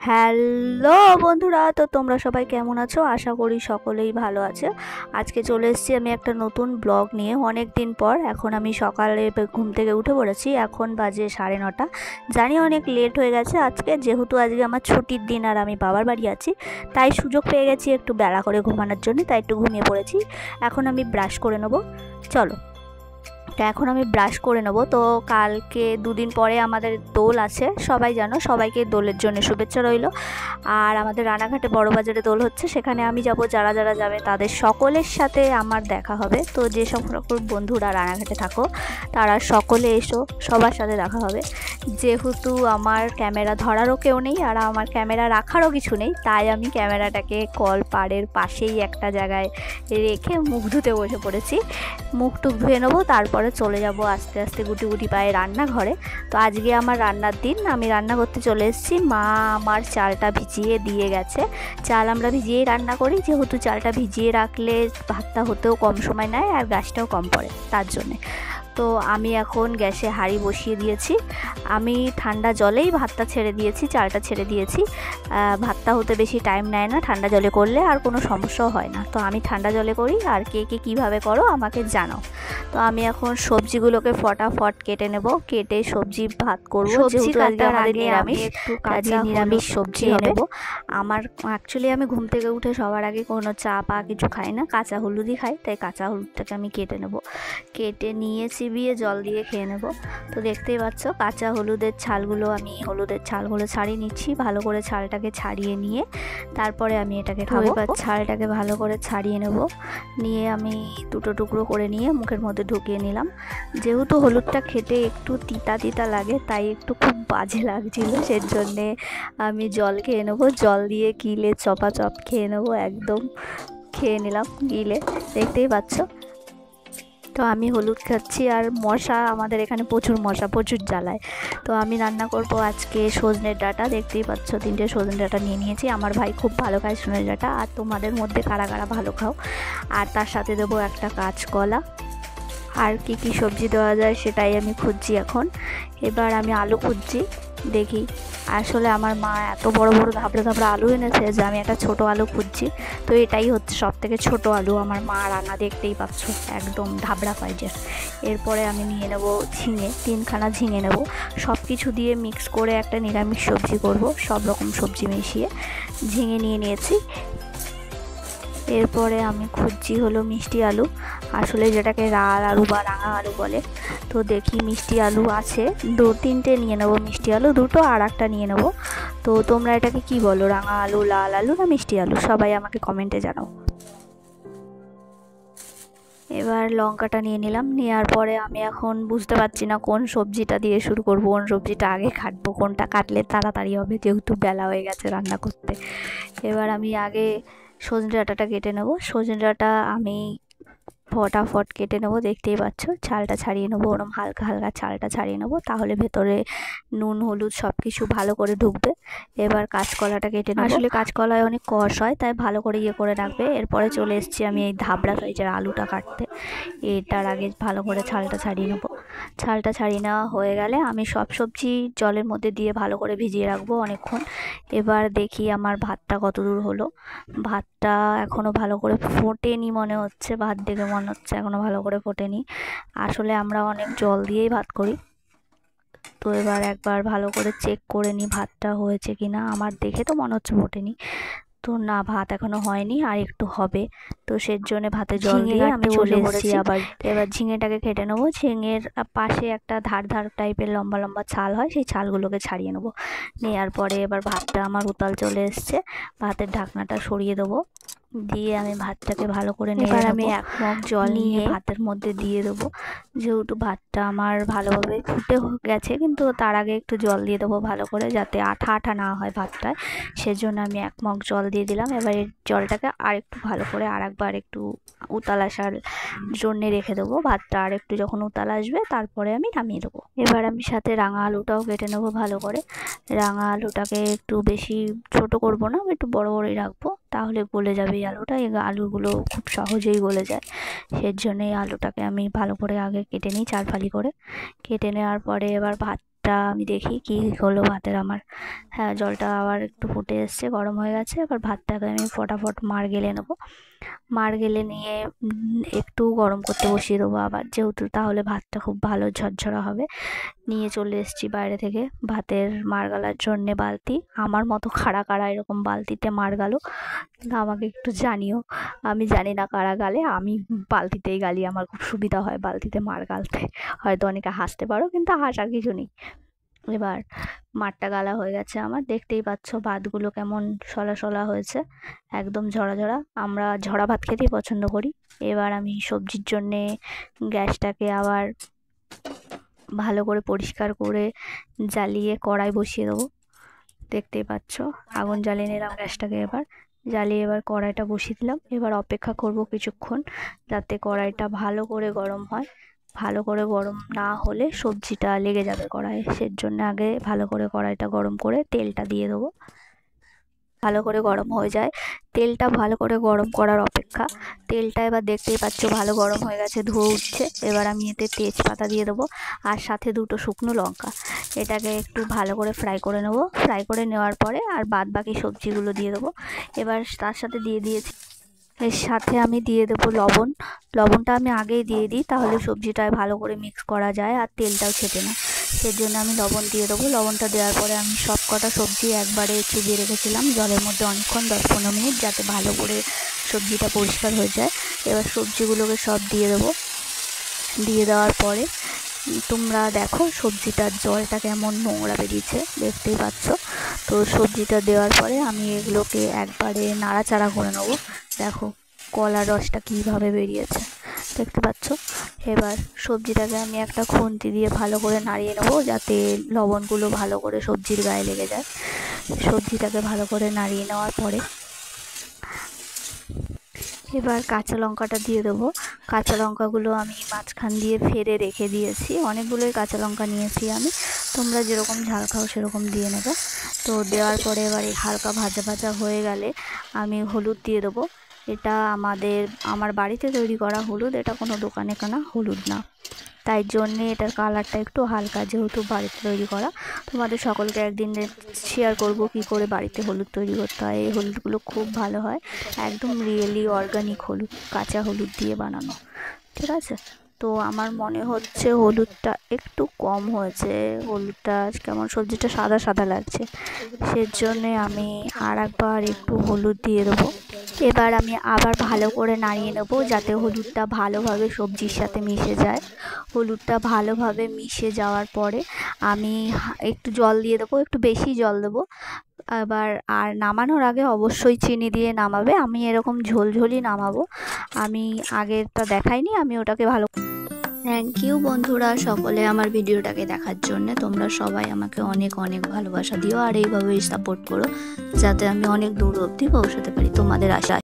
Hello বন্ধুরা, তো তোমরা সবাই কেমন আছো? আশা করি সকলেই ভালো আছে। আজকে চলে এসেছি আমি একটা নতুন ব্লগ নিয়ে। অনেক দিন পর এখন আমি সকালে ঘুম থেকে উঠে পড়েছি। এখন বাজে 9:30। জানি অনেক লেট হয়ে গেছে আজকে, যেহেতু আজকে আমার ছুটির দিন আর আমি বাবার বাড়ি আছি, তাই সুযোগ পেয়ে গেছি একটু বেলা করে ঘুমানোর জন্য, তাই একটু ঘুমিয়ে পড়েছি। এখন আমি ব্রাশ করে নেবো, চলো। তো এখন আমি ব্রাশ করে নেবো। তো কালকে 2 দিন পরে আমাদের দোল আছে, সবাই জানো। সবাইকে দোলের জন্য শুভেচ্ছা রইল। আর আমাদের রানাঘাটে বড় বাজারে দোল হচ্ছে, সেখানে আমি যাব। যারা যারা যাবে তাদের সকলের সাথে আমার দেখা হবে। তো যে সকল বন্ধুরা রানাঘাটে থাকো তারা সকলে এসো, সবার সাথে দেখা হবে। যেহেতু আমার ক্যামেরা ধরারও কেউ নেই আর আমার ক্যামেরা রাখারও কিছু নেই, তাই আমি ক্যামেরাটাকে কল পাড়ের পাশেই একটা জায়গায় রেখে মুখ ধুতে বসে পড়েছি। মুখ টুক ধুয়ে নেবো, তারপরে চলে যাব আস্তে আস্তে গুটি গুটি পায়ে রান্নাঘরে। তো আজকে আমার রান্নার দিন, আমি রান্না করতে চলে এসেছি। মা আমার চালটা ভিজিয়ে দিয়ে গেছে। চাল আমরা ভিজিয়েই রান্না করি, যেহেতু চালটা ভিজিয়ে রাখলে ভাতটা হতেও কম সময় নেয় আর গ্যাসটাও কম পড়ে, তার জন্যে। তো আমি এখন গ্যাসে হাঁড়ি বসিয়ে দিয়েছি। আমি ঠান্ডা জলেই ভাতটা ছেড়ে দিয়েছি, চালটা ছেড়ে দিয়েছি। ভাতটা হতে বেশি টাইম নেয় না, ঠান্ডা জলে করলে আর কোনো সমস্যাও হয় না। তো আমি ঠান্ডা জলে করি, আর কে কে কীভাবে করো আমাকে জানাও। তো আমি এখন সবজিগুলোকে ফটাফট কেটে নেব, কেটে সবজি ভাত করব। যেহেতু আজকে আমাদের নিরামিষ, একটু কাঁচা নিরামিষ সবজি নেব। আমার অ্যাকচুয়ালি আমি ঘুম থেকে উঠে সবার আগে কোনো চা পা কিছু খাই না, কাঁচা হলুদই খাই। তাই কাঁচা হলুদটাকে আমি কেটে নেব, কেটে নিয়ে চিবিয়ে জল দিয়ে খেয়ে নেব। তো দেখতেই পাচ্ছ কাঁচা হলুদের ছালগুলো, আমি হলুদের ছালগুলো ছাড়িয়ে নিচ্ছি। ভালো করে ছালটাকে ছাড়িয়ে নিয়ে তারপরে আমি এটাকে খাবো। এবার ছালটাকে ভালো করে ছাড়িয়ে নেব, নিয়ে আমি দুটো টুকরো করে নিয়ে মুখের মধ্যে ঢুকিয়ে নিলাম। যেহেতু হলুদটা খেতে একটু তিতা তিতা লাগে, তাই একটু খুব বাজে লাগছিল, সের জন্যে আমি জল খেয়ে নেবো। জল দিয়ে গিলে চপাচপ খেয়ে নেবো, একদম খেয়ে নিলাম গিলে, দেখতেই পাচ্ছ। তো আমি হলুদ খাচ্ছি, আর মশা আমাদের এখানে প্রচুর মশা, প্রচুর জ্বালায়। তো আমি রান্না করব আজকে সজনের ডাঁটা। দেখতেই পাচ্ছ 3টে সজনের ডাঁটা নিয়ে নিয়েছি। আমার ভাই খুব ভালো খায় সজনের ডাঁটা, আর তোমাদের মধ্যে কারা কারা ভালো খাও। আর তার সাথে দেবো একটা কাঁচকলা। আর কি কি সবজি দেওয়া যায় সেটাই আমি খুঁজছি এখন। এবার আমি আলু খুঁজছি, দেখি। আসলে আমার মা এত বড় বড় ধাবড়া ধাবড়া আলু এনেছে যে আমি একটা ছোট আলু খুঁজছি। তো এটাই হচ্ছে সব থেকে ছোট আলু। আমার মা রান্না দেখতেই পাচ্ছ একদম ধাবড়া সাইজের। এরপরে আমি নিয়ে নেব ঝিঙে, 3খানা ঝিঙে নেব। সব কিছু দিয়ে মিক্স করে একটা নিরামিষ সবজি করব, সব রকম সবজি মিশিয়ে। ঝিঙে নিয়ে নিয়েছি। এরপরে আমি খুঁজছি হলো মিষ্টি আলু, আসলে যেটাকে লাল আলু বা রাঙা আলু বলে। তো দেখি মিষ্টি আলু আছে, 2-3টে নিয়ে নেবো মিষ্টি আলু, 2টো আর একটা নিয়ে নেবো। তো তোমরা এটাকে কি বলো, রাঙা আলু, লাল আলু না মিষ্টি আলু? সবাই আমাকে কমেন্টে জানাও। এবার লঙ্কাটা নিয়ে নিলাম। নেওয়ার পরে আমি এখন বুঝতে পারছি না কোন সবজিটা দিয়ে শুরু করব, কোন সবজিটা আগে কাটবো, কোনটা কাটলে তাড়াতাড়ি হবে, যেহেতু বেলা হয়ে গেছে রান্না করতে। এবার আমি আগে সজনে ডাঁটাটা কেটে নেব। সজনে ডাঁটা আমি ফটাফট কেটে নেবো, দেখতেই পাচ্ছ। ছালটা ছাড়িয়ে নেবো, ওরম হালকা হালকা ছালটা ছাড়িয়ে নেবো, তাহলে ভেতরে নুন হলুদ সব কিছু ভালো করে ঢুকবে। এবার কাঁচকলাটা কেটে নেবো। আসলে কাঁচকলায় অনেক কষ হয়, তাই ভালো করে করে রাখবে। এরপরে চলে এসেছি আমি এই ধাবড়া সাইজের আলুটা কাটতে। এটার আগে ভালো করে ছালটা ছাড়িয়ে নেবো। ছালটা ছাড়িয়ে নেওয়া হয়ে গেলে আমি সব সবজি জলের মধ্যে দিয়ে ভালো করে ভিজিয়ে রাখবো অনেকক্ষণ। এবার দেখি আমার ভাতটা কত দূর হলো। ভাতটা এখনও ভালো করে ফোটেনি মনে হচ্ছে, ভাত দেখে মনে হচ্ছে এখনও ভালো করে ফোটেনি। আসলে আমরা অনেক জল দিয়েই ভাত করি। তো এবার একবার ভালো করে চেক করে নিই ভাতটা হয়েছে কিনা। আমার দেখে তো মনে হচ্ছে ফোটেনি। তো না, ভাত এখনো হয়নি, আর একটু হবে। তো সের জন্য ভাতে জল দিয়ে আমি চলে এসেছি আবার। এবার ঝিঙেটাকে কেটে নেবো। ঝিঙের পাশে একটা ধার ধার টাইপের লম্বা লম্বা ছাল হয়, সেই ছালগুলোকে ছাড়িয়ে নেবো। নেওয়ার পরে এবার ভাতটা আমার উতাল চলে এসছে, ভাতের ঢাকনাটা সরিয়ে দেবো। দিয়ে আমি ভাতটাকে ভালো করে এবার আমি 1 মগ জল নিয়ে ভাতের মধ্যে দিয়ে দেবো। যেহেতু ভাতটা আমার ভালোভাবে ফুটে গেছে, কিন্তু তার আগে একটু জল দিয়ে দেবো ভালো করে, যাতে আঠা আঠা না হয় ভাতটায়। সেজন্য আমি 1 মগ জল দিয়ে দিলাম। এবার এই জলটাকে আর একটু ভালো করে আরেকবার একটু উতাল আসার জন্যে রেখে দেবো। ভাতটা আর একটু যখন উতাল আসবে তারপরে আমি নামিয়ে দেবো। এবার আমি সাথে রাঙা আলুটাও কেটে নেবো ভালো করে। রাঙা আলুটাকে একটু বেশি ছোট করব না, একটু বড় বড়ই রাখবো, তাহলে গলে যাবে যাবে এই আলুটা, এই আলুগুলো খুব সহজেই গলে যায়। সেই জন্য এই আলুটাকে আমি ভালো করে আগে কেটে নিই 4 ফালি করে। কেটে নেওয়ার পরে এবার ভাতটা আমি দেখি কী হলো ভাতের আমার। হ্যাঁ, জলটা আবার একটু ফুটে এসছে, গরম হয়ে গেছে। এবার ভাতটাকে আমি ফটাফট মাড় গেলে নেবো। মাড় গেলে নিয়ে একটু গরম করতে বসিয়ে দেবো আবার, যেহেতু তাহলে ভাতটা খুব ভালো ঝরঝরা হবে। নিয়ে চলে এসেছি বাইরে থেকে ভাতের মাড় গালার জন্যে বালতি। আমার মতো কারা কারা এরকম বালতিতে মাড় গালো আমাকে একটু জানিও। আমি জানি না কারা গালে, আমি বালতিতেই গালি, আমার খুব সুবিধা হয় বালতিতে মাড় গালতে। হয়তো অনেকে হাসতে পারো, কিন্তু হাসার কিছু নেই। এবার মাঠটা গালা হয়ে গেছে আমার, দেখতেই পাচ্ছ ভাতগুলো কেমন সলা সলা হয়েছে, একদম ঝরা ঝরা। আমরা ঝরা ভাত খেতেই পছন্দ করি। এবার আমি সবজির জন্যে গ্যাসটাকে আবার ভালো করে পরিষ্কার করে জ্বালিয়ে কড়াই বসিয়ে দেবো। দেখতেই পাচ্ছ আগুন জ্বালিয়ে নিলাম গ্যাসটাকে। এবার জ্বালিয়ে এবার কড়াইটা বসিয়ে দিলাম। এবার অপেক্ষা করব কিছুক্ষণ, যাতে কড়াইটা ভালো করে গরম হয়। ভালো করে গরম না হলে সবজিটা লেগে যাবে কড়াইয়ে, সের জন্য আগে ভালো করে কড়াইটা গরম করে তেলটা দিয়ে দেবো। ভালো করে গরম হয়ে যায়, তেলটা ভালো করে গরম করার অপেক্ষা। তেলটা এবার দেখতেই পাচ্ছ ভালো গরম হয়ে গেছে, ধোঁয়া উঠছে। এবার আমি এতে তেজপাতা দিয়ে দেবো, আর সাথে 2টো শুকনো লঙ্কা। এটাকে একটু ভালো করে ফ্রাই করে নেবো। ফ্রাই করে নেওয়ার পরে আর বাদ বাকি সবজিগুলো দিয়ে দেবো। এবার তার সাথে দিয়ে দিয়েছি, এর সাথে আমি দিয়ে দেবো লবণ। লবণটা আমি আগেই দিয়ে দিই, তাহলে সবজিটায় ভালো করে মিক্স করা যায় আর তেলটাও ছেটে না। সেই জন্য আমি লবণ দিয়ে দেবো। লবণটা দেওয়ার পরে আমি সব কটা সবজি একবারে চুবিয়ে রেখেছিলাম জলের মধ্যে অনেকক্ষণ, 10-15 মিনিট, যাতে ভালো করে সবজিটা পরিষ্কার হয়ে যায়। এবার সবজিগুলোকে সব দিয়ে দেবো। দিয়ে দেওয়ার পরে তোমরা দেখো সবজিটার জলটা কেমন নোংরা বেরিয়েছে, দেখতেই পাচ্ছ। তো সবজিটা দেওয়ার পরে আমি এগুলোকে একবারে নাড়াচাড়া করে নেবো। দেখো কলার রসটা কীভাবে বেরিয়েছে, দেখতে পাচ্ছ। এবার সবজিটাকে আমি একটা খুন্তি দিয়ে ভালো করে নাড়িয়ে নেবো, যাতে লবণগুলো ভালো করে সবজির গায়ে লেগে যায়। সবজিটাকে ভালো করে নাড়িয়ে নেওয়ার পরে এবার কাঁচা লঙ্কাটা দিয়ে দেবো। কাঁচা লঙ্কাগুলো আমি মাঝখান দিয়ে ফেলে রেখে দিয়েছি, অনেকগুলোই কাঁচা লঙ্কা নিয়েছি আমি। তোমরা যেরকম ঝাল খাও সেরকম দিয়ে নেবে। তো দেওয়ার পরে এবার এই হালকা ভাজা ভাজা হয়ে গেলে আমি হলুদ দিয়ে দেবো। এটা আমার বাড়িতে তৈরি করা হলুদ, এটা কোনো দোকানে কেনা হলুদ না। তাই জন্যে এটার কালারটা একটু হালকা, যেহেতু বাড়িতে তৈরি করা। তোমাদের সকলকে একদিন শেয়ার করব কী করে বাড়িতে হলুদ তৈরি করতে হয়। এই হলুদগুলো খুব ভালো হয়, একদম রিয়েলি অর্গানিক হলুদ, কাঁচা হলুদ দিয়ে বানানো, ঠিক আছে। তো আমার মনে হচ্ছে হলুদটা একটু কম হয়েছে, হলুদটা কেমন সবজিটা সাদা সাদা লাগছে, সেজন্যে আমি আর একবার একটু হলুদ দিয়ে দেবো। এবার আমি আবার ভালো করে নাড়িয়ে নেব, যাতে হলুদটা ভালোভাবে সবজির সাথে মিশে যায়। হলুদটা ভালোভাবে মিশে যাওয়ার পরে আমি একটু জল দিয়ে দেবো, একটু বেশি জল দেবো। এবার আর নামানোর আগে অবশ্যই চিনি দিয়ে নামাবে। আমি এরকম ঝোলঝোলই নামাবো, আমি আগেরটা দেখাইনি, আমি ওটাকে ভালো। থ্যাংক ইউ বন্ধুরা সকলে আমার ভিডিওটাকে দেখার জন্য। তোমরা সবাই আমাকে অনেক অনেক ভালোবাসা দিও, আর এইভাবেই সাপোর্ট করো, যাতে আমি অনেক দূর অবধি পৌঁছাতে পারি তোমাদের আশা।